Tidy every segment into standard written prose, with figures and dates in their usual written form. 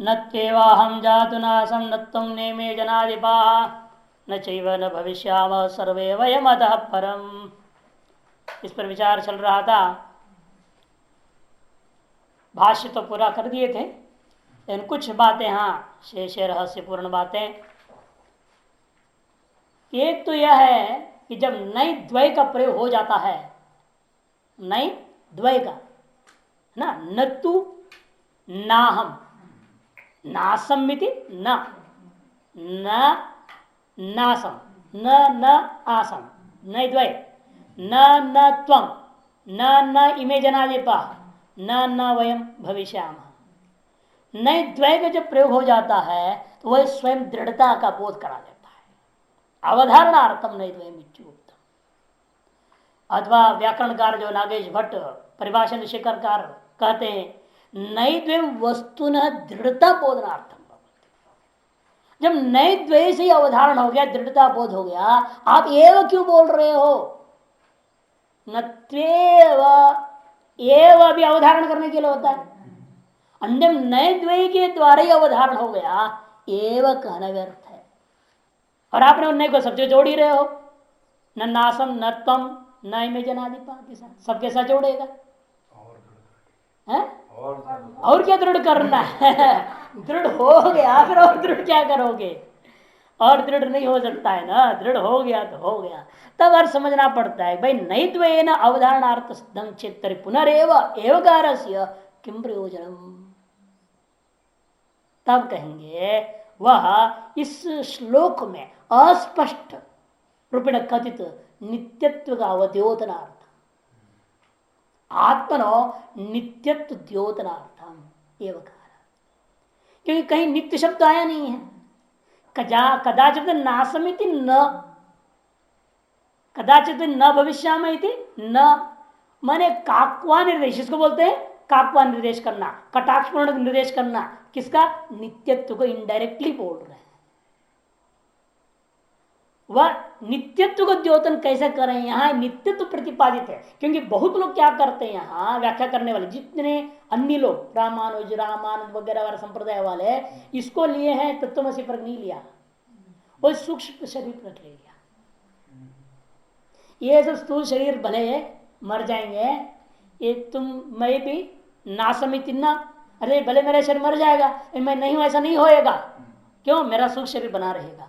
न त्वेवाहं जातु नासं न त्वं नेमे जनाधिपाः न चैव न भविष्यामः सर्वे वयमतः परम। इस पर विचार चल रहा था। भाष्य तो पूरा कर दिए थे लेकिन कुछ बातें हाँ शेष रहस्यपूर्ण बातें। एक तो यह है कि जब नई द्वय का प्रयोग हो जाता है, नई द्वय का ना, न तू नाहम नासमिति न न नासम न न आसम नई द्वय न न त्वम न न इमे जनादिपा न न वयम भविष्याम। नई द्वय का जब प्रयोग हो जाता है तो वह स्वयं दृढ़ता का बोध करा देता है। अवधारणार्थम नई द्वय मिच्युक्तम। अथवा व्याकरणकार जो नागेश भट्ट परिभाषा निषेधकार कहते हैं नई द्वय वस्तुन दृढ़ता बोधनार्थम। जब नए द्वय से अवधारण हो गया, दृढ़ता बोध हो गया, आप एव क्यों बोल रहे हो? नत्वेव एव भी अवधारण करने के लिए होता है। अन्य नए द्वय के द्वारा ही अवधारण हो गया, एव कहना व्यर्थ है। और आपने उन नए को सबसे जोड़ ही रहे हो, न नासम न तम न इमे जनादिपा के साथ, सबके साथ जोड़ेगा है? और क्या दृढ़ करना है? दृढ़ हो गया फिर और दृढ़ क्या करोगे? और दृढ़ नहीं हो सकता है ना, दृढ़ हो गया तो हो गया। तब अर्थ समझना पड़ता है भाई नई द्वयेन अवधारणार्थ चेतरि पुनरेव एवकारस्य किम प्रयोजनम। तब कहेंगे वह इस श्लोक में अस्पष्ट रूपेण कथित नित्यत्व का अवद्योतनार्थ आत्मनो नित्यत्व द्योतनार्थम एवं, क्योंकि कहीं नित्य शब्द आया नहीं है। कदाचित नासमिति न, कदाचित न भविष्यामि इति न, माने काक्वा निर्देश, इसको बोलते हैं काक्वा निर्देश करना, कटाक्षपूर्ण निर्देश करना। किसका? नित्यत्व को इनडायरेक्टली बोल रहे हैं। वह नित्यत्व को द्योतन कैसे करें? यहाँ नित्यत्व प्रतिपादित है, क्योंकि बहुत लोग क्या करते हैं, यहाँ व्याख्या करने वाले जितने अन्य लोग रामानुज वगैरह वाले संप्रदाय वाले इसको लिए हैं, तत्वमसी पर नहीं लिया, वो सूक्ष्म शरीर पर ले लिया। ये सब स्थूल शरीर भले मर जाएंगे, ये तुम मैं भी नासमिति ना, अरे भले मेरा शरीर मर जाएगा मैं नहीं हूं, ऐसा नहीं होएगा। क्यों? मेरा सूक्ष्म शरीर बना रहेगा।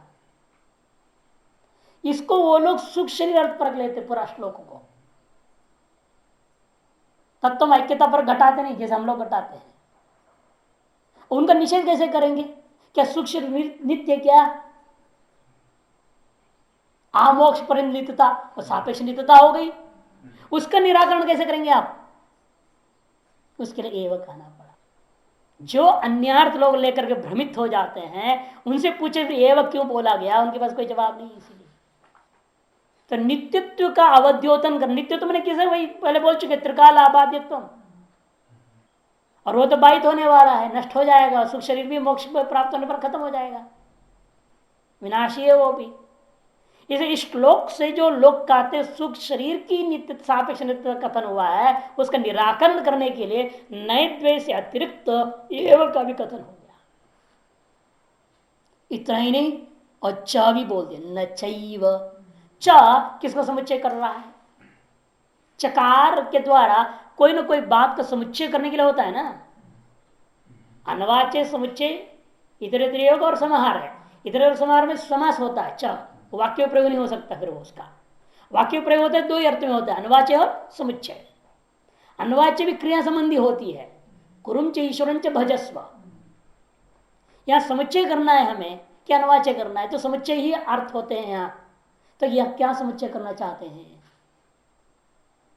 इसको वो लोग सूक्ष्म शरीर अर्थ पर लेते पूरा श्लोक को, तत्व ऐक्यता पर घटाते नहीं जैसे हम लोग घटाते हैं। उनका निषेध कैसे करेंगे? क्या सूक्ष्म शरीर नित्य? क्या आमोक्ष परिनित्यता और सापेक्ष नित्यता हो गई, उसका निराकरण कैसे करेंगे आप? उसके लिए एवं कहना पड़ा। जो अन्यार्थ लोग लेकर के भ्रमित हो जाते हैं उनसे पूछे फिर एवं क्यों बोला गया, उनके पास कोई जवाब नहीं। इसीलिए तो नित्यत्व का अवद्योतन कर, नित्यत्व मैंने किसे वही पहले बोल चुके त्रिकाल आबाद्यत्व, और वो तो बाधित होने वाला है, नष्ट हो जाएगा। सुख शरीर भी मोक्ष प्राप्त होने पर खत्म हो जाएगा, विनाशी है वो भी। इसे इस श्लोक से जो लोग कहते सुख शरीर की नित्य सापेक्ष नित्य कथन हुआ है, उसका निराकरण करने के लिए नए द्वय से अतिरिक्त एवं का भी कथन हो गया। इतना ही नहीं, और च भी बोल दिया, न चैव। च किसका समुच्चय कर रहा है? चकार के द्वारा कोई ना कोई बात का समुच्चय करने के लिए होता है ना। अनवाच्य समुच्चय इतर योग और समाहार है। इतर समाहार में समास होता है, च वाक्य प्रयोग नहीं हो सकता। फिर वो उसका वाक्य प्रयोग होता है दो ही अर्थ में होता है, अनवाच्य और समुच्चय। अनवाच्य भी क्रिया संबंधी होती है, कुरुम च ईश्वरं च भजस्व। यहां समुच्चय करना है हमें, क्या अनवाच्य करना है? तो समुच्चय ही अर्थ होते हैं यहाँ। तो यह क्या समुच्चय करना चाहते हैं?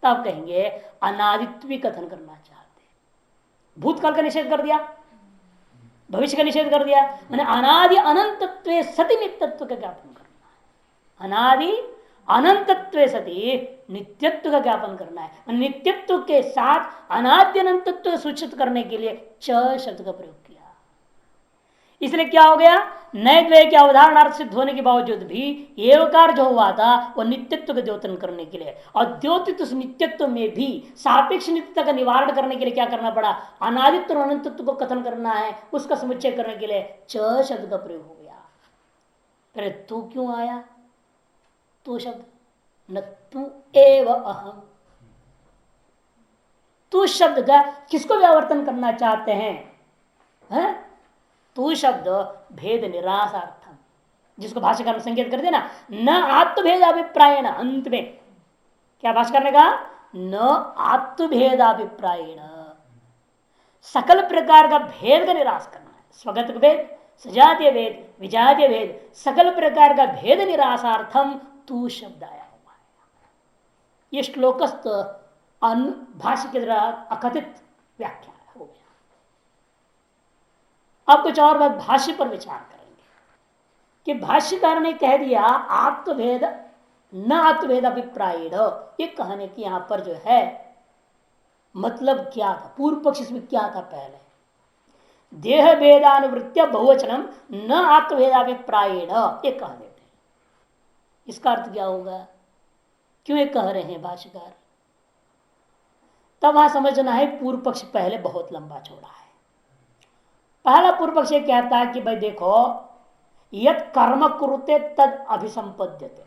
तब कहेंगे अनादित्व कथन करना चाहते हैं। भूतकाल का निषेध कर दिया, भविष्य का निषेध कर दिया, मैंने अनादि अनंतत्व सति नित्यत्व का ज्ञापन करना है। अनादि अनंतत्व सति नित्यत्व का ज्ञापन करना है। नित्यत्व के साथ अनादि अनंतत्व सूचित करने के लिए च शब्द का प्रयोग किया। इसलिए क्या हो गया, नए द्वय के अवधारणार्थ सिद्ध होने के बावजूद भी एवकार जो हुआ था वो नित्यत्व का द्योतन करने के लिए, और द्योतित उस नित्यत्व में भी सापेक्ष नित्यता का निवारण करने के लिए क्या करना पड़ा, अनादित्व और अनंतत्व को कथन करना है, उसका समुच्चय करने के लिए च शब्द का प्रयोग हो गया। फिर तू क्यों आया, तू शब्द, न तू एव अहम, तू शब्द का किसको व्यावर्तन करना चाहते हैं? तू शब्द भेद निराशार्थम, जिसको भाष्यकार संकेत कर देना, न आत्मभेद अभिप्रायण, अंत में क्या भाष्यकार ने कहा, न आत्मभेद अभिप्रायण, सकल प्रकार का भेद का निराश करना है, स्वगत भेद, सजातीय भेद, विजातीय भेद, सकल प्रकार का भेद निराशार्थम तू शब्द आया हुआ है। ये श्लोकस्थ भाष्य की तरह अकथित व्याख्या हो गया। अब कुछ और बात भाष्य पर विचार करेंगे कि भाष्यकार ने कह दिया आत्मभेद न आत्मभेद अभिप्राय, ये कहने की यहां पर जो है मतलब क्या था, पूर्व पक्ष इसमें क्या था, पहले देह भेदानुवृत्य बहुवचनम न आत्मभेदाभिप्राय ये कह देते हैं। इसका अर्थ क्या होगा, क्यों ये कह रहे हैं भाष्यकार, तब वहां समझना है पूर्व पक्ष पहले बहुत लंबा चौड़ा है। पहला पूर्व पक्ष कहता है कि भाई देखो, यद कर्म कुरुते तद अभिसंपद्यते,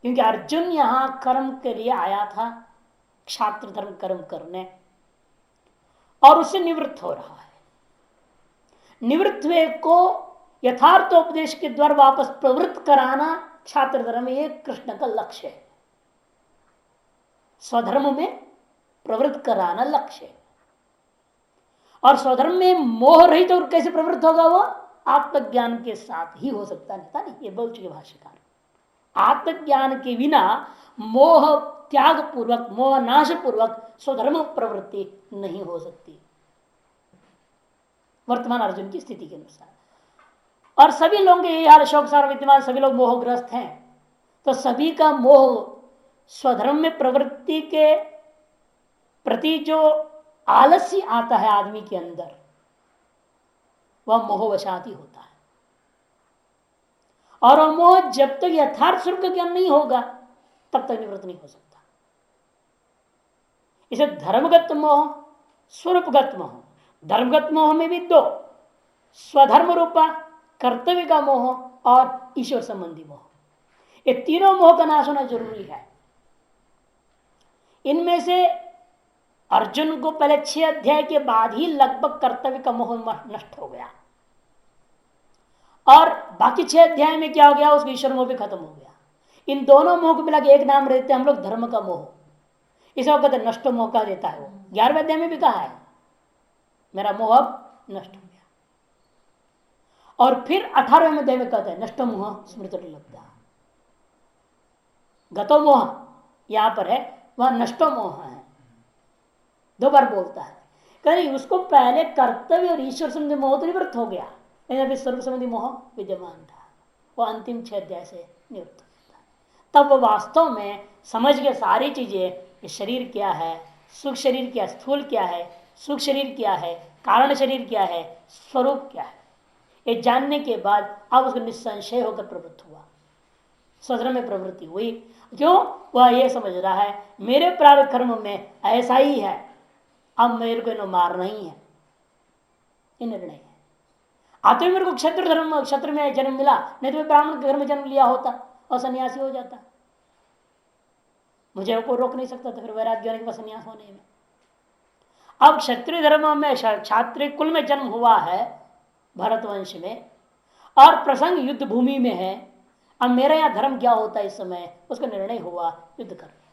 क्योंकि अर्जुन यहां कर्म के लिए आया था, क्षात्र धर्म कर्म करने, और उससे निवृत्त हो रहा है। निवृत्त हुए को यथार्थोपदेश के द्वारा वापस प्रवृत्त कराना क्षात्र धर्म ये कृष्ण का लक्ष्य है, स्वधर्म में प्रवृत्त कराना लक्ष्य है। और स्वधर्म में मोह रहित और कैसे प्रवृत्त होगा, वो आत्मज्ञान के साथ ही हो सकता नहीं, ये बोल चुके भाष्यकार। आत्मज्ञान के बिना मोह त्याग पूर्वक, मोह नाश पूर्वक स्वधर्म प्रवृत्ति नहीं हो सकती वर्तमान अर्जुन की स्थिति के अनुसार। और सभी लोगों के यही हाल, शोक सार विद्यमान, सभी लोग मोहग्रस्त हैं, तो सभी का मोह स्वधर्म में प्रवृत्ति के प्रति जो आलस्य आता है आदमी के अंदर, वह मोहवशात ही होता है। और वह मोह जब तक यथार्थ स्वरूप का ज्ञान नहीं होगा तब तक निवृत्त नहीं हो सकता। इसे धर्मगत मोह, स्वरूपगत मोह, धर्मगत मोह में भी दो, स्वधर्म रूपा कर्तव्य का मोह और ईश्वर संबंधी मोह, ये तीनों मोह का नाश होना जरूरी है। इनमें से अर्जुन को पहले 6 अध्याय के बाद ही लगभग कर्तव्य का मोह नष्ट हो गया, और बाकी 6 अध्याय में क्या हो गया, उसका ईश्वर मोह भी खत्म हो गया। इन दोनों मोह को मिला के एक नाम रहते हैं हम लोग धर्म का मोह, इसे वो कहते नष्ट मोह कहा देता है। वो 11वें अध्याय में भी कहा है मेरा मोह अब नष्ट हो गया, और फिर 18वें अध्याय में कहते हैं नष्ट मोह स्मृति लगता, गतो मोह यहां पर है, वह नष्टो मोह है, 2 बार बोलता है। कहीं उसको पहले कर्तव्य और ईश्वर संबंधी मोह तो निवृत्त हो गया, लेकिन अभी सर्व संबंधी मोह विद्यमान था, वो अंतिम 6 अध्याय से निवृत्त होता है। तब वो वास्तव में समझ के सारी चीजें, शरीर क्या है, सूक्ष्म शरीर क्या, स्थूल क्या है, सूक्ष्म शरीर क्या है, कारण शरीर क्या है, स्वरूप क्या है, ये जानने के बाद अब उसको निसंशय होकर प्रवृत्त हुआ, स्वधर्म में प्रवृत्ति हुई। क्यों, वह यह समझ रहा है मेरे प्रारब्ध कर्म में ऐसा ही है, अब मेरे को इन्हें मारना ही है, ये निर्णय है। आते मेरे को क्षत्र धर्म, क्षत्र में जन्म मिला, नहीं तो मैं ब्राह्मण के घर में जन्म लिया होता और सन्यासी हो जाता, मुझे को रोक नहीं सकता था फिर वैराग्य होने के बाद सन्यास होने में। अब क्षत्रिय धर्म में, क्षत्रिय कुल में जन्म हुआ है भरतवंश में, और प्रसंग युद्ध भूमि में है, अब मेरा यहां धर्म क्या होता है, इस समय उसका निर्णय हुआ युद्ध करने का।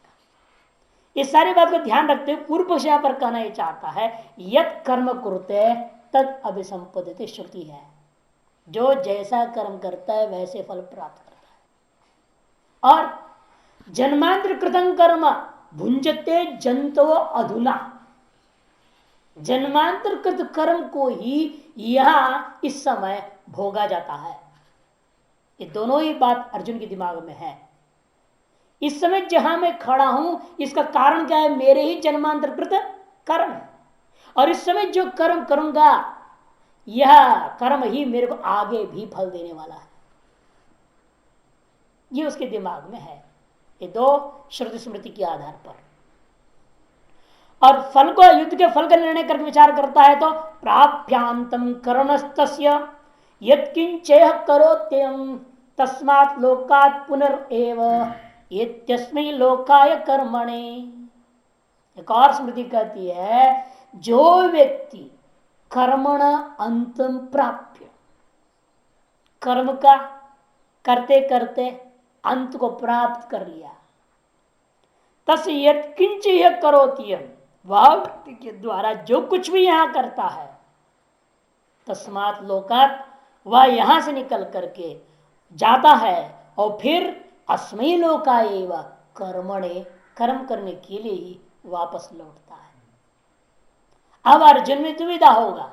इस सारी बात को ध्यान रखते हुए पूर्व पक्ष यहां पर कहना यह चाहता है, यत कर्म कुरुते तद अभिसंपद्यते, श्रुति है जो जैसा कर्म करता है वैसे फल प्राप्त करता है। और जन्मांतर कृतं कर्म भुंजते जंतो अधुना, जन्मांतर कृत कर्म को ही यहां इस समय भोगा जाता है। ये दोनों ही बात अर्जुन के दिमाग में है। इस समय जहां मैं खड़ा हूं इसका कारण क्या है, मेरे ही जन्मांतरकृत कर्म है, और इस समय जो कर्म करूंगा यह कर्म ही मेरे को आगे भी फल देने वाला है, ये उसके दिमाग में है। ये दो श्रुति स्मृति के आधार पर। और फल को, युद्ध के फल का निर्णय करके विचार करता है तो प्राप्यांतम करणस्तस्य यत्किंचेह करोत्ययम् तस्मात् लोकात् पुनरेव इत्यस्मै लोकाय कर्मणे। एक और स्मृति कहती है, जो व्यक्ति कर्मण अंतम प्राप्य, कर्म का करते करते अंत को प्राप्त कर लिया, तस् यत्किंच यह करोति, वह व्यक्ति के द्वारा जो कुछ भी यहां करता है, तस्मात् लोकात्, वह यहां से निकल करके जाता है और फिर अस्मै लोकाय कर्मणे, कर्म करने के लिए ही वापस लौटता है। अब अर्जुन में दुविधा होगा,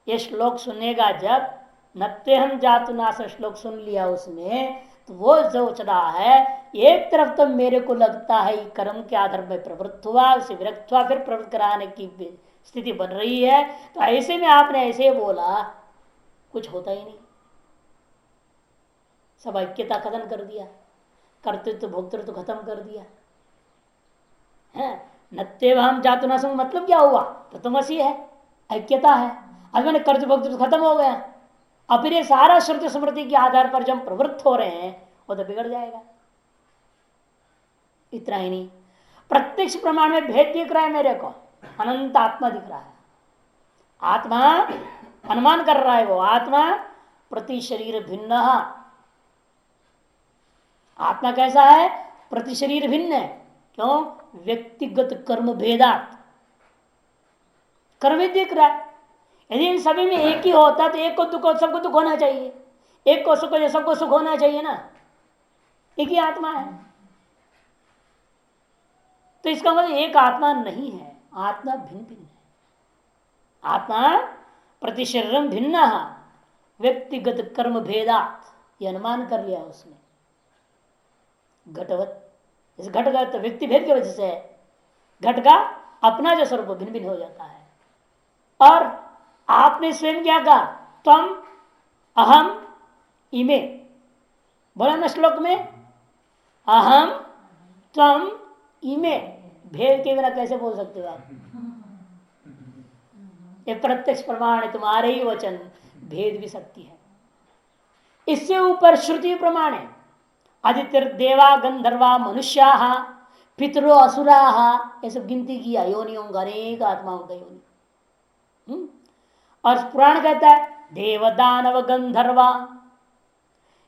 ये श्लोक सुनेगा जब, नत्तेहम जातु नाश श्लोक सुन लिया उसने, तो वो सोच रहा है एक तरफ तो मेरे को लगता है कर्म के आधार पर प्रवृत्त हुआ, उसे विरक्त हुआ, फिर प्रवृत्त कराने की स्थिति बन रही है, तो ऐसे में आपने ऐसे बोला, कुछ होता ही नहीं, सब ऐक्यता खत्म कर दिया, कर्तृत्व भोक्तृत्व खत्म कर दिया है। नत्ते हम जातु ना संग मतलब क्या हुआ, तत्वमसी है, ऐक्यता है। अब मैंने कर्तृत्व भोक्तृत्व खत्म हो गया, अब फिर ये सारा श्रुति स्मृति के आधार पर जब प्रवृत्त हो रहे हैं वो तो बिगड़ जाएगा। इतना ही नहीं, प्रत्यक्ष प्रमाण में भेद दिख रहा है मेरे को, अनंत आत्मा दिख रहा है। आत्मा अनुमान कर रहा है, वो आत्मा प्रति शरीर भिन्न, आत्मा कैसा है, प्रति शरीर भिन्न है। क्यों, व्यक्तिगत कर्म भेदात कर्म दिख रहा है। यदि इन सभी में एक ही होता तो एक को दुख हो, सबको दुख होना चाहिए, एक को सुख हो सबको सुख होना चाहिए ना, एक ही आत्मा है। तो इसका मतलब एक आत्मा नहीं है, आत्मा भिन्न भिन्न है। आत्मा प्रति शरीरम भिन्न, व्यक्तिगत कर्म भेदात, ये अनुमान कर लिया उसने। घटवत, इस घटगत व्यक्ति भेद की वजह से घट का अपना जो स्वरूप भिन्न भिन्न हो जाता है। और आपने स्वयं क्या कहा, त्वम अहम इमे, बोला ना श्लोक में, अहम त्वम इमे, भेद के बिना कैसे बोल सकते हो आप, ये प्रत्यक्ष प्रमाण है, तुम्हारे ही वचन भेद भी सकती है। इससे ऊपर श्रुति प्रमाण है, आदित्य देवा गंधर्वा मनुष्या पितरो असुरा, ये सब गिनती किया, योनियों का अनेक आत्माओं का योनि। और पुराण कहता है देव दानव गंधर्वा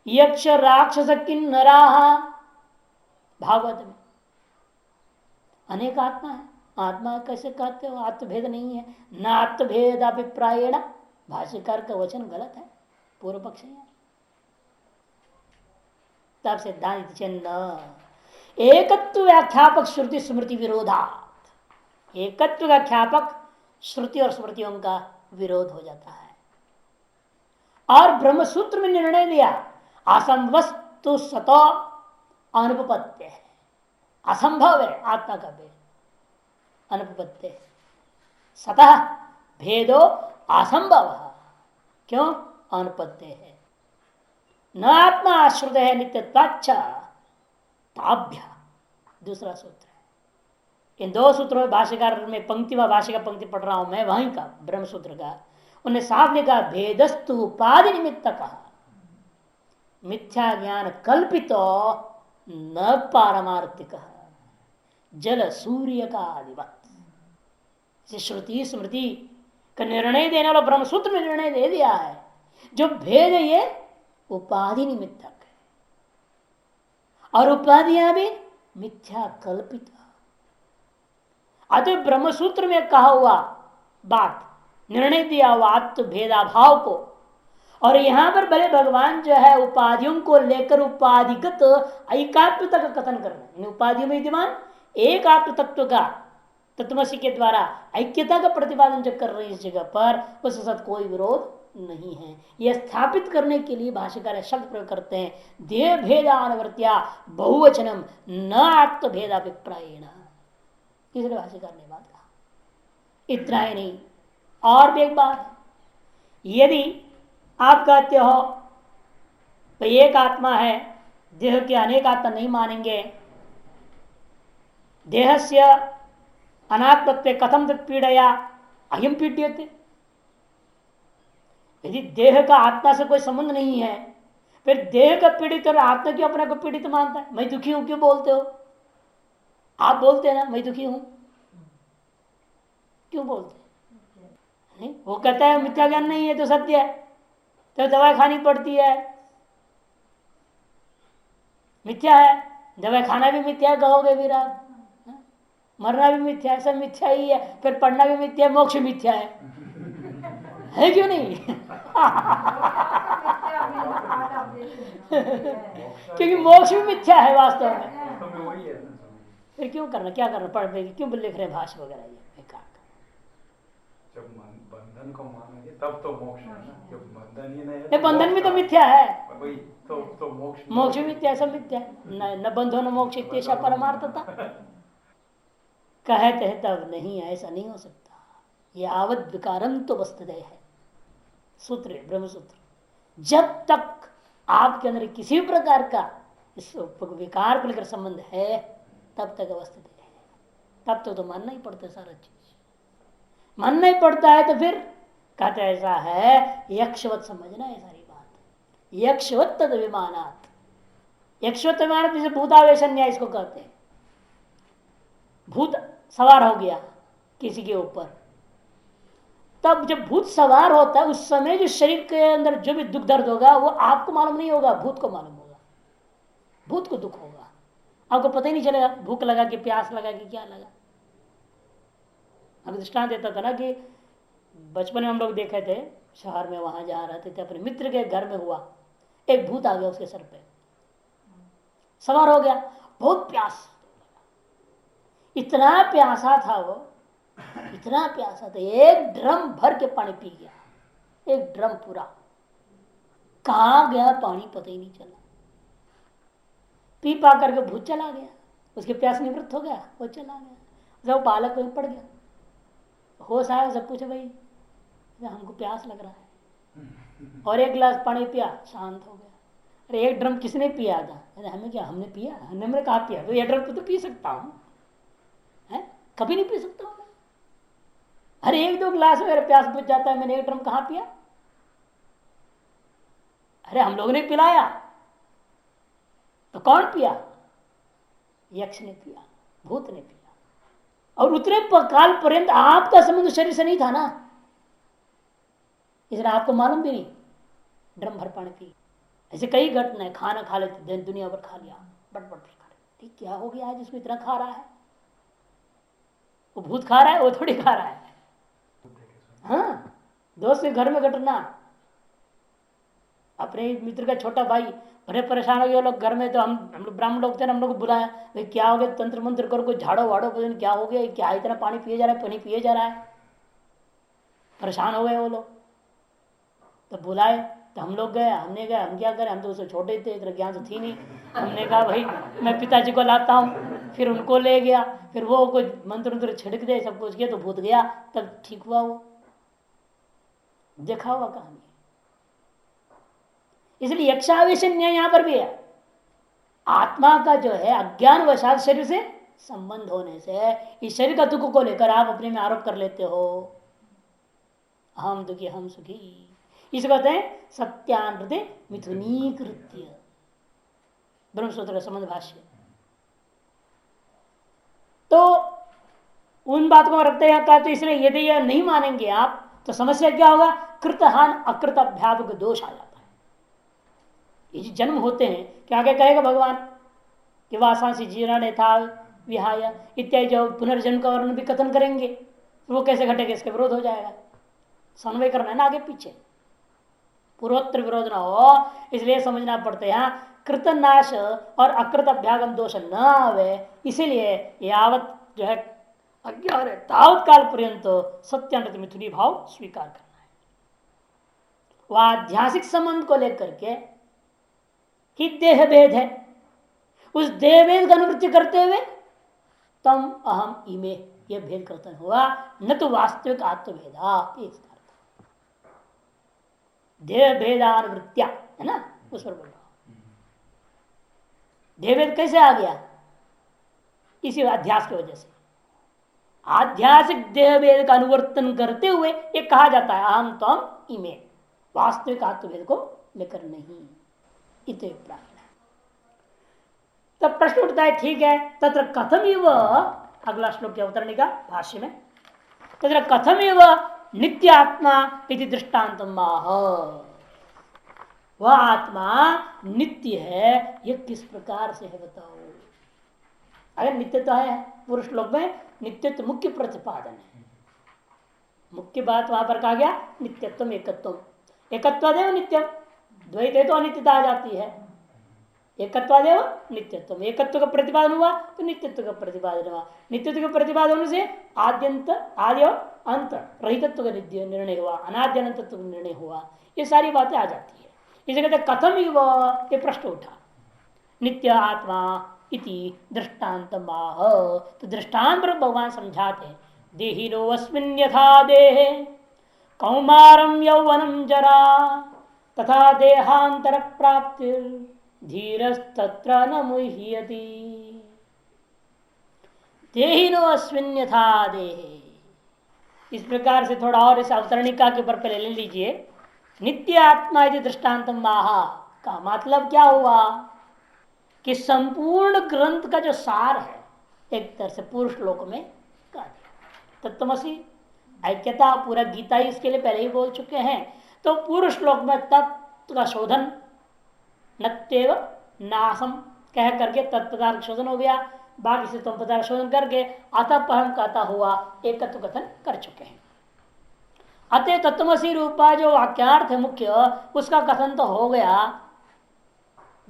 यक्ष राक्षस किन्नरा, भागवत में अनेक आत्मा है। आत्मा कैसे कहते हो, आत्मभेद नहीं है, न आत्मभेद अभिप्रायण, भाष्यकार का वचन गलत है, पूर्व पक्ष है। तब सिद्धांत चिन्ह एकत्व व्याख्यापक श्रुति स्मृति विरोधात, एकत्व व्याख्यापक श्रुति और स्मृतियों का विरोध हो जाता है। और ब्रह्मसूत्र में निर्णय लिया असंवस्तु सतो अनुपपत्ति है, असंभव है आत्मा का भेद, अनुपपत्ति सतः भेदो असंभव, क्यों, अनुपत्ति है। न आत्मा आश्रित है नित्यत्वाच्च ताभ्य, दूसरा सूत्र है। इन दो सूत्रों में भाष्यकार में पंक्ति व भाष्य का पंक्ति पढ़ रहा हूं मैं, वहीं का ब्रह्म सूत्र का, उन्हें साफ लिखा भेदस्तु उपाधि निमित्त कहा, मिथ्या ज्ञान कल्पितो न पारमार्थिक, जल सूर्य का आदिवत। श्रुति स्मृति का निर्णय देने वाला ब्रह्मसूत्र में निर्णय दे दिया है, जो भेद है ये उपाधि निमित्तक है, और उपाधियां भी मिथ्या कल्पित। अतः ब्रह्मसूत्र में कहा हुआ बात, निर्णय दिया हुआ आत्म भेदाभाव को, और यहां पर भले भगवान जो है उपाधियों को लेकर उपाधिगत ऐकात्मता का कथन कर रहे हैं, उपाधियों में विद्यमान एक आत्म तत्व का, तत्वमसी के द्वारा ऐक्यता का प्रतिपादन जो कर रहे हैं इस जगह पर, उसके साथ कोई विरोध नहीं है। यह स्थापित करने के लिए भाष्यकार शब्द प्रयोग करते हैं देह भेदानुवर्त्या बहुवचनम न आत्म भेदाभिप्रायण, इसलिए भाष्यकार ने बात कहा। इतना ही नहीं, और भी एक बात, यदि आप कहते हो तो एक आत्मा है, देह के अनेक आत्मा नहीं मानेंगे, देह से अनात्मत्व कथम पीड़या अहिम पीड्यते। यदि देह का आत्मा से कोई संबंध नहीं है, फिर देह का पीड़ित और आत्मा क्यों अपने को पीड़ित मानता है? मैं दुखी हूं क्यों बोलते हो? आप बोलते हैं ना मैं दुखी हूं, क्यों बोलते नहीं? वो कहता है मिथ्या ज्ञान नहीं है तो सत्य है, तो दवाई खानी पड़ती है, मिथ्या है, दवाई खाना भी मिथ्या कहोगे फिर आप, मरना भी मिथ्या है, सब मिथ्या ही है, फिर पढ़ना भी मिथ्या है, मोक्ष मिथ्या है क्यों नहीं? क्योंकि मोक्ष भी मिथ्या है वास्तव में। फिर क्यों करना, क्या करना, पढ़ क्यों लिख रहे भाष्य वगैरह ये बेकार का? जब बंधन को मानेंगे तब तो मोक्ष है ना, जब बंधन ही नहीं है ये तो बंधन भी तो मिथ्या है, वही तो मोक्ष मोक्ष भी मिथ्या, सब मिथ्या है। न बंधो न मोक्ष इत्येषा परमार्थता कहते हैं तब नहीं, ऐसा नहीं हो सकता। ये आवद विकारम तो वस्तुतः है, सूत्र ब्रह्म सूत्र। जब तक आपके अंदर किसी भी प्रकार का इस विकार को लेकर संबंध है तब तक वस्तुतः है, तब तो मानना ही पड़ता है, सारा चीज मानना ही पड़ता है। तो फिर कहते ऐसा है, यक्षवत समझना है सारी बात, यक्षवत तद विमानात, यक्षवत विमानात जैसे भूतावेश न्याय इसको कहते हैं। भूत सवार हो गया किसी के ऊपर, तब जब भूत सवार होता है उस समय जो शरीर के अंदर जो भी दुख दर्द होगा वो आपको मालूम नहीं होगा, भूत को मालूम होगा, भूत को दुख होगा, आपको पता ही नहीं चलेगा भूख लगा कि प्यास लगा कि क्या लगा। अब दृष्टांत देता था ना कि बचपन में हम लोग देखे थे, शहर में वहां जहाँ रहते थे अपने मित्र के घर में हुआ, एक भूत आ गया उसके सर पे, सवार हो गया, बहुत प्यास, इतना प्यासा था वो, इतना प्यासा था, एक ड्रम भर के पानी पी गया, एक ड्रम पूरा। कहाँ गया पानी पता ही नहीं चला, पी पा करके भूत चला गया, उसके प्यास निवृत्त हो गया, वो चला गया, जब बालक वहीं पड़ गया, होश आया, सब पूछे भाई हमको प्यास लग रहा है, और एक गिलास पानी पिया, शांत हो गया। अरे एक ड्रम किसने पिया था? अरे हमें क्या, हमने पिया, हमने कहा पिया, तो एक ड्रम तो पी सकता हूँ, कभी नहीं पी सकता हूँ। अरे एक दो गिलास में मेरा प्यास बुझ जाता है, मैंने एक ड्रम कहाँ पिया? अरे हम लोगों ने पिलाया, तो कौन पिया? यक्ष ने पिया, भूत ने पिया, और उतने काल पर्यंत आपका संबंध शरीर से नहीं था ना, इसलिए आपको मालूम भी नहीं, ड्रम भर पानी पी। ऐसे कई घटना है, खाना खा लेते दुनिया भर खा लिया, बट खा रहे, क्या हो गया है जिसको इतना खा रहा है? वो भूत खा रहा है, वो थोड़ी खा रहा है। हाँ, दोस्त के घर में घटना, अपने मित्र का छोटा भाई बड़े परेशान हो गए, वो लोग घर में, तो हम लोग ब्राह्मण लोग थे ना, हम लोग को बुलाया, भाई क्या हो गया, तंत्र मंत्र करो, कोई झाड़ो वाड़ो, क्या हो गया, क्या इतना पानी पिए जा रहा है, पानी पिए जा रहा है, परेशान हो गए वो लोग। तो बुलाए, तो हम लोग गए, हमने कहा हम क्या करें, हम तो उससे छोटे थे, इतना ज्ञान तो थी नहीं। हमने कहा भाई मैं पिताजी को लाता हूँ, फिर उनको ले गया, फिर वो कोई मंत्र मंत्र छिड़क दे, सब कुछ किया, तो भूत गया, तब ठीक हुआ वो, देखा हुआ कहानी। इसलिए यक्षावेश न्याय यहां पर भी है, आत्मा का जो है अज्ञान वशात शरीर से संबंध होने से इस शरीर का दुख को लेकर आप अपने में आरोप कर लेते हो, हम दुखी हम सुखी, इसे कहते हैं सत्यानृत मिथुनीकृत्य, ब्रह्मसूत्र का संबंध भाष्य। तो उन बातों को रखते हैं कहते, इसलिए यदि यह नहीं मानेंगे आप तो समस्या क्या होगा, कृतहान अकृत अभ्यापक दोष आ जाता है। ये जन्म होते हैं क्या, आगे कहेगा भगवान कि वासांसी जीर्ण था विहाय इत्यादि, जो पुनर्जन्म का वर्णन भी कथन करेंगे, वो कैसे घटेगा, इसका विरोध हो जाएगा। समन्वय करना है ना आगे पीछे, पूर्वोत्तर विरोध ना हो, इसलिए समझना पड़ता है यहाँ कृतनाश और अकृत अभ्यागम दोष न आवे, इसीलिए यावत जो है अज्ञान है तावत काल पर्यंत सत्यानृत मिथुनी भाव स्वीकार करना है। वह आध्यासिक संबंध को लेकर के ही देह भेद है, उस देह भेद का अनुवृत्ति करते हुए तम अहम इमे यह भेद कर्तन हुआ, न तो वास्तविक आत्मभेदा। देह भेदानुवृत्तिया, है ना, उस पर बोल रहा हूं। देह भेद कैसे आ गया? इसी अध्यास की वजह से। आध्यासिक देह भेद का अनुवर्तन करते हुए ये कहा जाता है अहम तम इमे, वास्तविक आत्मभेद को लेकर नहीं। इतने प्राण है। तब प्रश्न उठता है, ठीक है, तत्र कथम इव, अगला श्लोक के अवतरणी का भाष्य में, तत्र कथम इव नित्य आत्मा इति दृष्टांत माह, वह आत्मा नित्य है, यह किस प्रकार से है बताओ। अगर नित्य तो है, पूर्व श्लोक में नित्यत्व मुख्य प्रतिपादन है, मुख्य बात वहां पर कहा गया नित्यत्व एकत्व, एकत्वादेव नित्यम, द्वैत है तो अनित्यता आ जाती है, एकत्वादेव नित्यत्व, एकत्व का प्रतिपादन हुआ तो नित्यत्व का प्रतिपादन हुआ, नित्यत्व का प्रतिपादन होने से आद्यंत आदि और अंत रहितत्व का निर्णय हुआ, अनाद्य अनंतत्व का निर्णय हुआ, ये सारी बातें आ जाती है। इसे कहते कथम युव, ये प्रश्न उठा, नित्य आत्मा इति दृष्टांत माह, तो दृष्टांत पर भगवान समझाते हैं, देहिनो अस्मिन् यथा देहे कौमारम यौवनम जरा तथा देहांतर प्राप्ति धीरस्तत्र न मुह्यति। देहिनो अस्मिन् यथा देहे, इस प्रकार से थोड़ा और इस अवतरणिका के ऊपर पहले ले लीजिए। नित्य आत्मा यदि दृष्टांत माहा का मतलब क्या हुआ कि संपूर्ण ग्रंथ का जो सार है एक तरह से पूर्व श्लोक में कह दिया, तत्वमसि ऐक्यता, पूरा गीता ही इसके लिए पहले ही बोल चुके हैं। तो पूर्व श्लोक में तत्व का शोधन, नत्येव नासम कह करके तत्पदार्थ शोधन हो गया, बाकी से तुम पदार्थ शोधन करके अतः परम कहता हुआ एकत्व कथन कर चुके हैं। अतः तत्वमसि रूपा जो वाक्यार्थ है मुख्य, उसका कथन तो हो गया,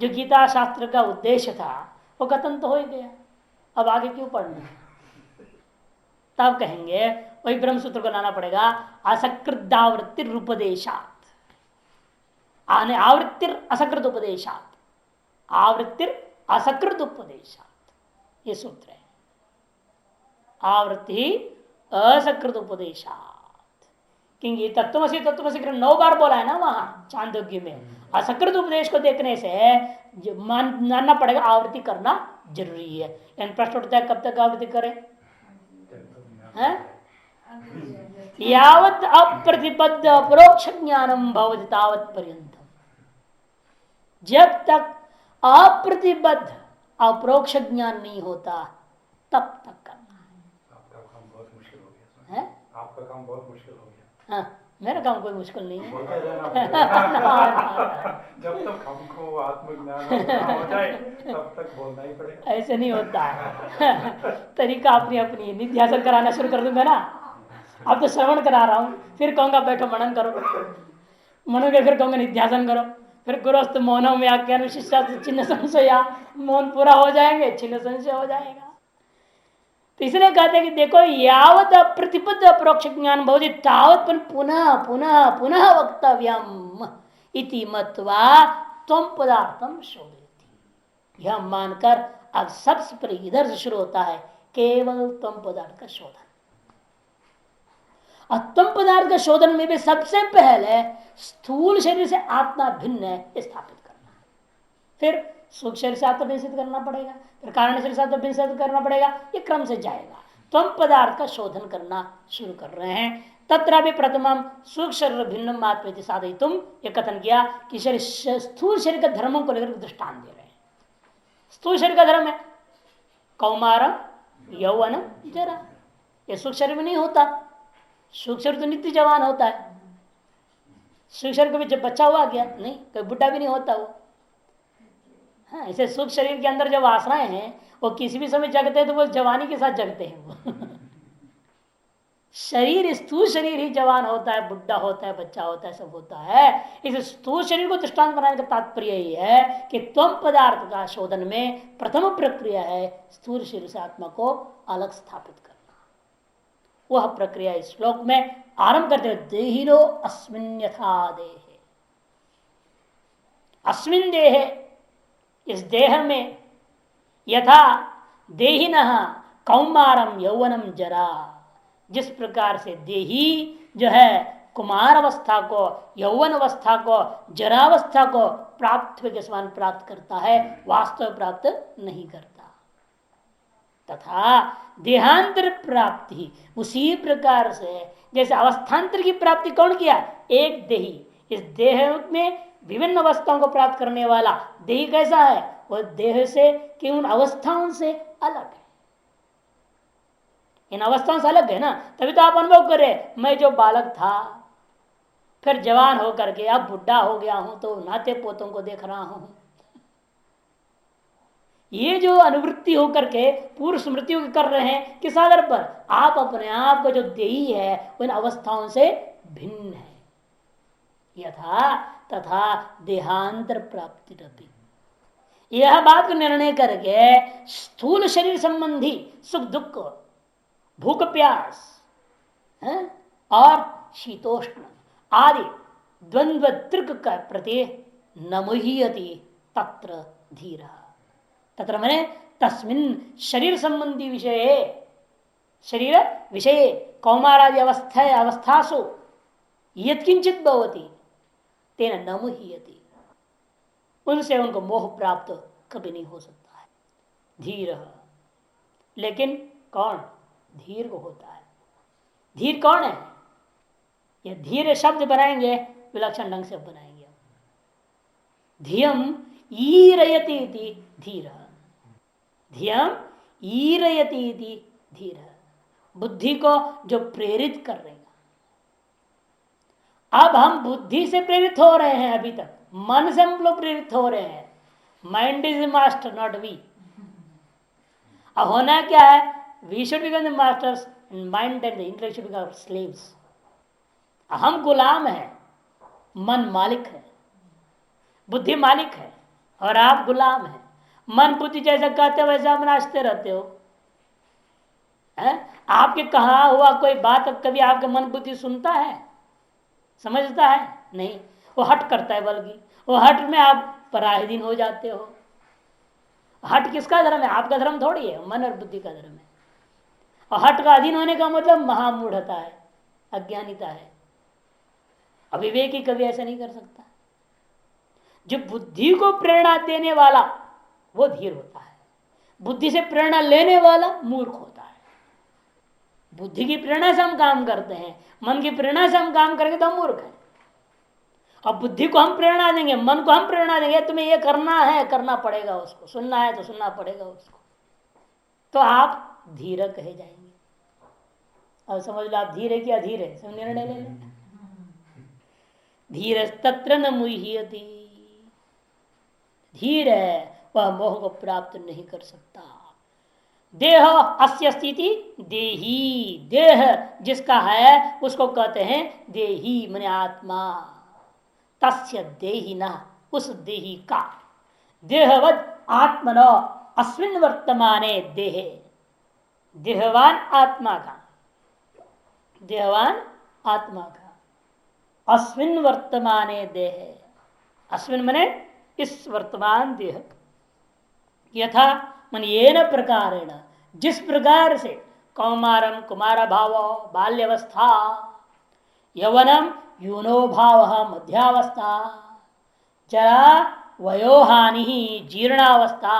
जो गीता शास्त्र का उद्देश्य था वो कथन तो हो ही गया, अब आगे क्यों पढ़ना। तब कहेंगे वही ब्रह्म सूत्र को लाना पड़ेगा, असकृदावृत्ति उपदेशात, आने आवृत्तिर असकृत उपदेशात, आवृत्तिर असकृत उपदेशात, ये सूत्र है, आवृत्ति असकृत उपदेशात। क्योंकि तत्वमसि तत्वमसि 9 बार बोला है ना वहां चांदोग्य में, असकृत उपदेश को देखने से मानना पड़ेगा आवृत्ति करना जरूरी है। प्रश्न उठता है कब तक आवृत्ति करें, यावत अप्रतिबद्ध अपरोक्ष ज्ञानम भवति तावत पर्यंत, जब तक अप्रतिबद्ध अपरोक्ष ज्ञान नहीं होता तब तक करना है। आपका काम बहुत मुश्किल हो गया है? आपका काम बहुत मुश्किल हो गया। हाँ, मेरा काम कोई मुश्किल नहीं है। जब तक हमको आत्मज्ञान हो जाए तब तक बोलना ही पड़ेगा। ऐसे नहीं होता है। तरीका अपनी अपनी है। निध्यासन कराना शुरू कर दूंगा ना, अब तो श्रवण करा रहा हूँ, फिर कहूंगा बैठो मनन करो, मनन के फिर कहूंगा निध्यासन करो, फिर गुरस्त मौनों में आज्ञान विशिष्टा चिन्ह संशया, मौन पूरा हो जाएंगे चिन्ह संशय हो जाएगा। तो इसलिए कहते हैं कि देखो यावत प्रतिबद्ध अपरोक्ष ज्ञान भवति तावत पुनः पुनः पुनः वक्तव्यम इति मत्वा त्वम पदार्थम शोधयति, यह मानकर अब सबसे पहले इधर से शुरू होता है केवल त्वम पदार्थ का शोधन। और त्वम पदार्थ का शोधन में भी सबसे पहले स्थूल शरीर से आत्मा भिन्न है स्थापित करना, फिर सूक्ष्म शरीर से आत्मा भिन्न करना पड़ेगा, फिर कारण शरीर से आत्मा भिन्न करना पड़ेगा, ये क्रम से जाएगा। त्वम पदार्थ का शोधन करना शुरू कर रहे हैं। तत्र भी प्रथमम सूक्ष्म शरीर भिन्न मात्र साधय, तुम ये कथन किया कि शरीर स्थूल शरीर के धर्मों को लेकर दृष्टांत दे रहे हैं। स्थूल शरीर का धर्म है कौमारम यौवनम जरा, ये सूक्ष्म शरीर में नहीं होता, सूक्ष्म शरीर तो नित्य जवान होता है, सूक्ष्म शरीर को भी जब बच्चा हुआ गया नहीं, कोई बुढ़ा भी नहीं होता वो। हाँ, इसे सूक्ष्म शरीर के अंदर जो वासनाएं हैं वो किसी भी समय जगते हैं तो वो जवानी के साथ जगते हैं वो। शरीर स्थूल शरीर ही जवान होता है, बुढ़ा होता है, बच्चा होता है, सब होता है। इस स्थूल शरीर को दृष्टांत बनाने का तात्पर्य यही है कि त्वम पदार्थ का शोधन में प्रथम प्रक्रिया है स्थूल शरीर से आत्मा को अलग स्थापित करना। वह प्रक्रिया इस श्लोक में आरंभ करते हुए देहिनो अस्मिन् यथा देहे, अस्मिन् देहे, इस देह में, यथा देहिनः कौमारम यौवनम जरा, जिस प्रकार से देही जो है कुमार अवस्था को, यौवन अवस्था को, जरावस्था को प्राप्त के समान प्राप्त करता है, वास्तव प्राप्त नहीं करता। तथा देहांतर प्राप्ति उसी प्रकार से जैसे अवस्थांतर की प्राप्ति कौन किया? एक देही। इस देह में विभिन्न अवस्थाओं को प्राप्त करने वाला देही कैसा है? वह देह से कि उन अवस्थाओं से अलग है। इन अवस्थाओं से अलग है ना, तभी तो आप अनुभव करें, मैं जो बालक था फिर जवान होकर के अब बुढ़ा हो गया हूं तो नाते पोतों को देख रहा हूं। ये जो अनुवृत्ति होकर के पूर्व स्मृतियों की कर रहे हैं, किस आधार पर? आप अपने आप को जो देही है उन अवस्थाओं से भिन्न है। यथा तथा देहांतर प्राप्ति रपि, यह बात को निर्णय करके स्थूल शरीर संबंधी सुख दुख, भूख प्यास और शीतोष्ण आदि द्वंद्व त्रिक का प्रति न मुह्यति तत्र धीरा। तत्र मने तस्मिन् शरीर संबंधी विषय, शरीर विषय कौमारादि अवस्थासु यत्किंचित भवति तेन न मुह्यति, उनसे उनको मोह प्राप्त कभी नहीं हो सकता है। धीर, लेकिन कौन धीर को होता है? धीर कौन है? ये धीर शब्द बनाएंगे विलक्षण ढंग से बनाएंगे। धियम ईरयति धीर, धियम ईरयति धीर, बुद्धि को जो प्रेरित कर रहे हैं। अब हम बुद्धि से प्रेरित हो रहे हैं, अभी तक मन से हम लोग प्रेरित हो रहे हैं। Mind is master not we. अब होना क्या है? We should become the masters and mind and the intellect should become slaves. हम गुलाम हैं, मन मालिक है, बुद्धि मालिक है और आप गुलाम हैं। मन बुद्धि जैसा कहते हो वैसा आप नाचते रहते हो। आपके कहा हुआ कोई बात कभी आपका मन बुद्धि सुनता है, समझता है? नहीं, वो हट करता है। बल्कि वो हट में आप पराधीन हो जाते हो। हट किसका धर्म है? आपका धर्म थोड़ी है, मन और बुद्धि का धर्म है। और हट का अधीन होने का मतलब महामूढ़ता है, अज्ञानिता है। अविवेकी कभी ऐसा नहीं कर सकता। जो बुद्धि को प्रेरणा देने वाला वो धीर होता है, बुद्धि से प्रेरणा लेने वाला मूर्ख होता है। बुद्धि की प्रेरणा से हम काम करते हैं, मन की प्रेरणा से हम काम करेंगे तो हम मूर्ख हैं। अब बुद्धि को हम प्रेरणा देंगे, मन को हम प्रेरणा देंगे, तुम्हें ये करना है, करना पड़ेगा, उसको सुनना है तो सुनना पड़ेगा उसको, तो आप धीर कहे जाएंगे। अब समझ लो आप धीर है कि अधीर है, सब निर्णय ले लें। धीर तत्र न मुह्यति, धीर है वह मोह को प्राप्त नहीं कर सकता। देह अस्य स्थिति देही, देह जिसका है उसको कहते हैं देही, माने आत्मा। तस्य देही न, उस देही का, देहवद आत्मनो अस्मिन् वर्तमाने देहे, देहवान आत्मा का, देहवान आत्मा का अस्मिन् वर्तमाने देहे, अस्मिन् मने इस वर्तमान देह, यथा मन येन प्रकारेण, जिस प्रकार से कौमारम कुमार भाव बाल्यावस्था, यवनम यूनो भाव मध्यावस्था, जरा वयोहानि जीर्णावस्था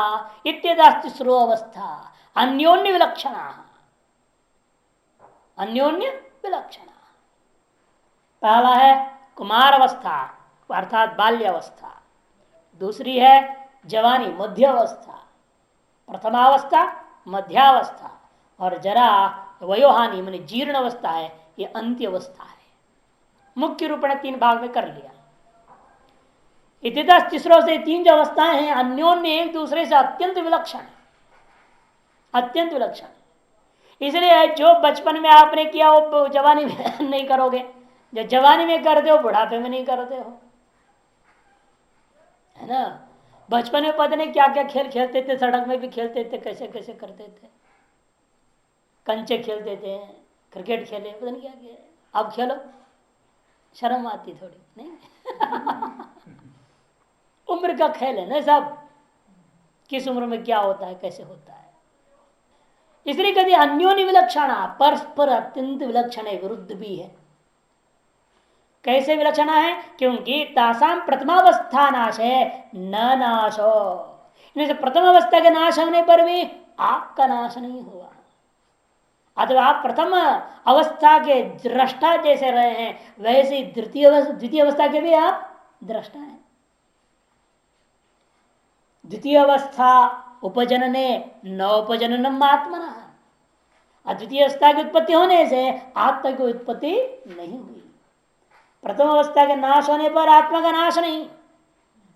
इत्यादि अवस्था अन्योन्य विलक्षण, अन्योन्य विलक्षण। पहला है कुमार अवस्था अर्थात बाल्यावस्था, दूसरी है जवानी मध्यावस्था, प्रथमावस्था मध्यावस्था, और जरा वयोहानि माने जीर्ण अवस्था है, ये अंत्य अवस्था है। मुख्य रूप ने तीन भाग में कर लिया। इतिहास तीसरों से तीन जो अवस्थाएं हैं अन्योन्य एक दूसरे से अत्यंत विलक्षण है, अत्यंत विलक्षण। इसलिए जो बचपन में आपने किया वो जवानी में नहीं करोगे, जो जवानी में करते हो बुढ़ापे में नहीं करते हो, है ना। बचपन में पता नहीं क्या क्या खेल खेलते थे, सड़क में भी खेलते थे, कैसे कैसे करते थे, कंचे खेलते थे, क्रिकेट खेले, पता नहीं क्या किया। अब खेलो शर्म आती थोड़ी, नहीं उम्र का खेल है ना सब, किस उम्र में क्या होता है कैसे होता है। इसलिए कहते अन्योन्य विलक्षण, परस्पर अत्यंत विलक्षण है, विरुद्ध भी है। कैसे विलक्षण है? क्योंकि तासाम प्रथमावस्था नाश है न नाशो, प्रथम अवस्था के नाश होने पर भी आपका नाश नहीं हुआ। अथवा आप प्रथम अवस्था के दृष्टा जैसे रहे हैं, वैसे द्वितीय अवस्था के भी आप दृष्टा हैं। द्वितीय अवस्था उपजनने न उपजननम आत्मना, अद्वितीय अवस्था की उत्पत्ति होने से आत्मा की उत्पत्ति नहीं हुई। प्रथम अवस्था के नाश होने पर आत्मा का नाश नहीं,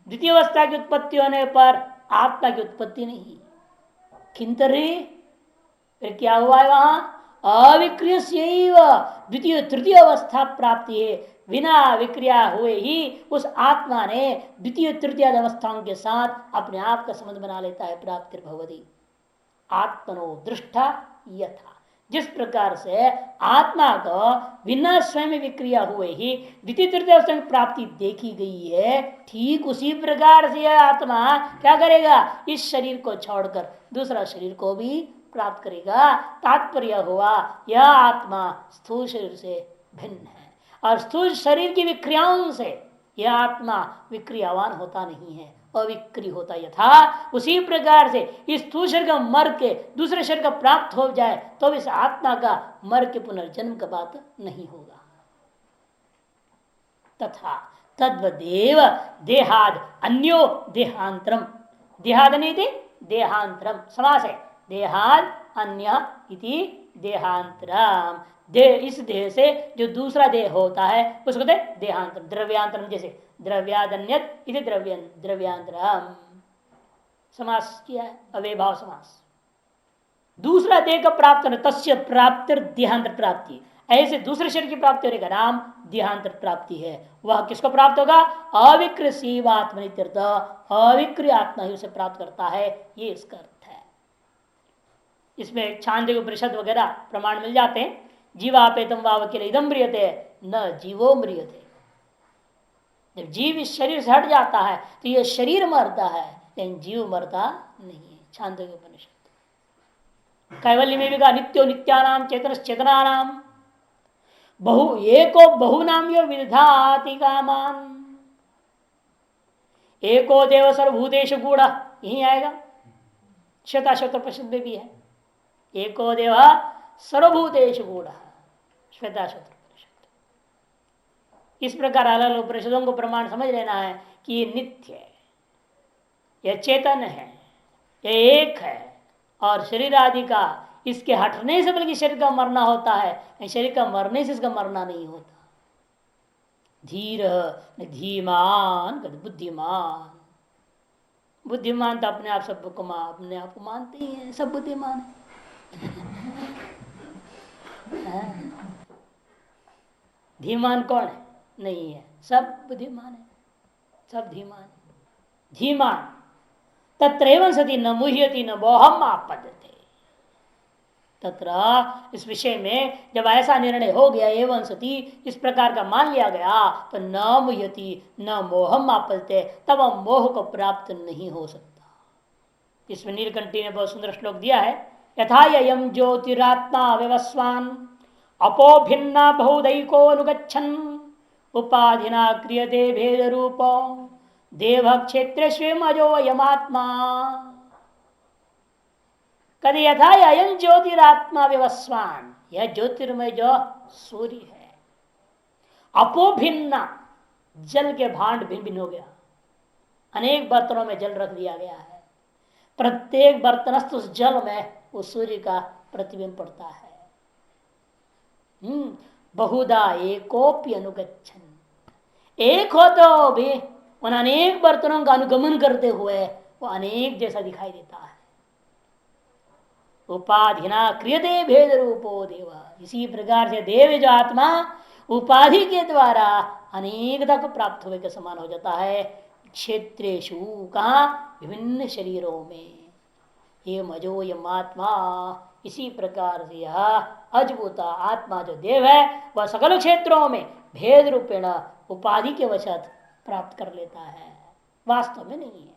द्वितीय अवस्था की उत्पत्ति होने पर आत्मा की उत्पत्ति नहीं। किंतरी फिर क्या हुआ है? वहां अविक्रिय द्वितीय तृतीय अवस्था प्राप्ति है। बिना विक्रिया हुए ही उस आत्मा ने द्वितीय तृतीय अवस्थाओं के साथ अपने आप का संबंध बना लेता है। प्राप्ति भवती आत्मनो दृष्टा यथा, जिस प्रकार से आत्मा को बिना स्वयं विक्रिया हुए ही द्वितीय तृतीय अवस्था की प्राप्ति देखी गई है, ठीक उसी प्रकार से यह आत्मा क्या करेगा? इस शरीर को छोड़कर दूसरा शरीर को भी प्राप्त करेगा। तात्पर्य हुआ यह आत्मा स्थूल शरीर से भिन्न है और स्थूल शरीर की विक्रियाओं से यह आत्मा विक्रियावान होता नहीं है, अविक्री होता। यथा उसी प्रकार से इस स्थूल शरीर का मर के दूसरे शरीर का प्राप्त हो जाए तो इस आत्मा का मर के पुनर्जन्म का बात नहीं होगा। तथा तद्वदेव देहाद अन्यो देहांतरम, देहाद नहीं थे देहांतरम समास है, देहाद अन्य इति देहांतरम, इस देह से जो दूसरा देह होता है उसको देहांतर, द्रव्यांतरम, जैसे द्रव्यादन्यत इति द्रव्यांतरम समास किया है, अव्ययभाव समास। दूसरा देह का प्राप्त होने तस्य प्राप्तिर देहांतर प्राप्ति, ऐसे दूसरे शरीर की प्राप्ति होने का नाम देहांतर प्राप्ति है। वह किसको प्राप्त होगा? अविक्रिय शिवात्मनि तीर्थ, अविक्रिय आत्मा ही उसे प्राप्त करता है, ये इसका अर्थ है। इसमें छांदोग्य उपनिषद वगैरह प्रमाण मिल जाते हैं। जीवापेतम वावकिल इदम म्रियते न जीवो म्रियते। जब जीव इस शरीर से हट जाता है तो यह शरीर मरता है, लेकिन जीव मरता नहीं है। छांदोग्य उपनिषद कैवल्य में भी कहा नित्यो नित्यानाम चेतन चेतनानाम बहु एको बहुनाम यो विधाति कामान, एको देव सर्वभूतेषु गूढ़, यही आएगा। श्वेताश्वतर परिषद में भी है एको देव सर्वभूतेषु गूढ़, श्वेताश्वतर परिषद। इस प्रकार अलग अलग उपनिषदों को प्रमाण समझ लेना है कि ये नित्य है, यह चेतन है, यह एक है और शरीर आदि का इसके हटने से बल्कि शरीर का मरना होता है, शरीर का मरने से इसका मरना नहीं होता। धीर धीमान बुद्धिमान, बुद्धिमान तो अपने आप सब को अपने आप को मानते ही हैं, सब बुद्धिमान है। धीमान कौन है? नहीं है, सब बुद्धिमान है, सब धीमान है। धीमान तत्रैवं सति न मुह्यति न मोहम आपद्यते। तत्र इस विषय में जब ऐसा निर्णय हो गया, एवं सती इस प्रकार का मान लिया गया, तो न मुह्यति न मोहम आपद्यते, तब हम मोह को प्राप्त नहीं हो सकता। इसमें नीलकंठी ने बहुत सुंदर श्लोक दिया है। यथा ययं ज्योतिरात्मा व्यवस्वान् अपो भिन्ना बहुदैको अनुगच्छन् उपाधिना क्रियते भेद रूपो देव क्षेत्र स्वयं अजोयमात्मा। कभी यथा अयं ज्योतिरात्मा व्यवस्वान, यह ज्योतिर्मय जो सूर्य है, अपो भिन्ना, जल के भांड भिन्न भिन्न हो गया, अनेक बर्तनों में जल रख दिया गया है, प्रत्येक बर्तनस्थ उस जल में उस सूर्य का प्रतिबिंब पड़ता है। बहुधा एकोपि अनुगच्छन, एक हो तो भी उन अनेक बर्तनों का अनुगमन करते हुए वो अनेक जैसा दिखाई देता है। उपाधिना क्रियते भेद रूपो देव, इसी प्रकार से देव जो आत्मा उपाधि के द्वारा अनेकता को प्राप्त हुए के समान हो जाता है। क्षेत्रेषु, कहा? विभिन्न शरीरों में। ये मजो यम आत्मा, इसी प्रकार से यह अजभूता आत्मा जो देव है वह सकल क्षेत्रों में भेद रूपेण उपाधि के वशत प्राप्त कर लेता है, वास्तव में नहीं है।